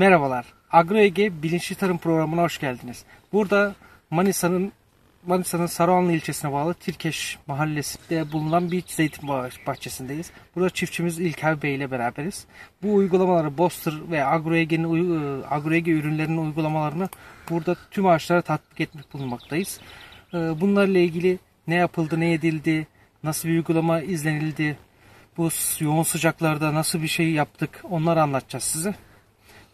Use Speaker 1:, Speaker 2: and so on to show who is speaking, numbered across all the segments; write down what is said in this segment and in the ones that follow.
Speaker 1: Merhabalar, AgroEge Bilinçli Tarım Programı'na hoş geldiniz. Burada Manisa'nın Saruhanlı ilçesine bağlı Tirkeş mahallesinde bulunan bir zeytin bahçesindeyiz. Burada çiftçimiz İlker Bey ile beraberiz. Bu uygulamaları Boster ve AgroEge ürünlerinin uygulamalarını burada tüm ağaçlara tatbik etmek bulunmaktayız. Bunlarla ilgili ne yapıldı, ne edildi, nasıl bir uygulama izlenildi, bu yoğun sıcaklarda nasıl bir şey yaptık, onları anlatacağız size.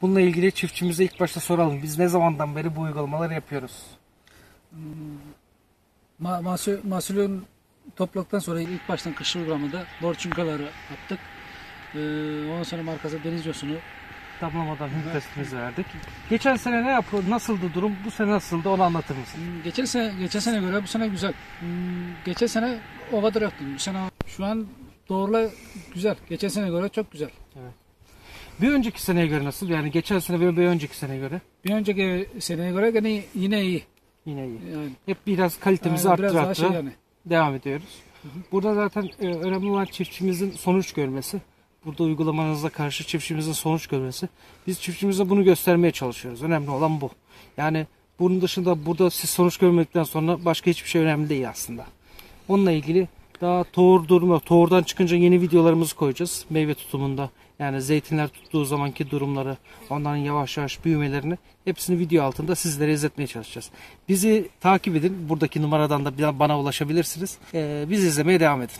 Speaker 1: Bununla ilgili çiftçimize ilk başta soralım. Biz ne zamandan beri bu uygulamaları yapıyoruz?
Speaker 2: Mahsulün topladıktan sonra ilk baştan kış uygulamada borçunkaları yaptık. Ondan sonra markası deniz yosunu
Speaker 1: Damlamadan testimizi verdik. Geçen sene ne yapıldı? Nasıldı durum? Bu sene nasıldı? Onu anlatır mısın?
Speaker 2: geçen sene göre bu sene güzel. Geçen sene o kadar yoktu. Bu sene şu an doğrular güzel. Geçen sene göre çok güzel.
Speaker 1: Evet. Bir önceki seneye göre nasıl? Yani geçen sene ve bir önceki seneye göre?
Speaker 2: Bir önceki seneye göre yine iyi.
Speaker 1: Yine iyi.
Speaker 2: Yani,
Speaker 1: hep biraz kalitemizi arttıra
Speaker 2: yani.
Speaker 1: devam ediyoruz. Burada zaten önemli olan çiftçimizin sonuç görmesi. Burada uygulamanızda karşı çiftçimizin sonuç görmesi. Biz çiftçimize bunu göstermeye çalışıyoruz. Önemli olan bu. Yani bunun dışında burada siz sonuç görmedikten sonra başka hiçbir şey önemli değil aslında. Onunla ilgili daha tohurdan çıkınca yeni videolarımızı koyacağız. Meyve tutumunda, yani zeytinler tuttuğu zamanki durumları, onların yavaş yavaş büyümelerini hepsini video altında sizlere izletmeye çalışacağız. Bizi takip edin. Buradaki numaradan da bana ulaşabilirsiniz. Bizi izlemeye devam edin.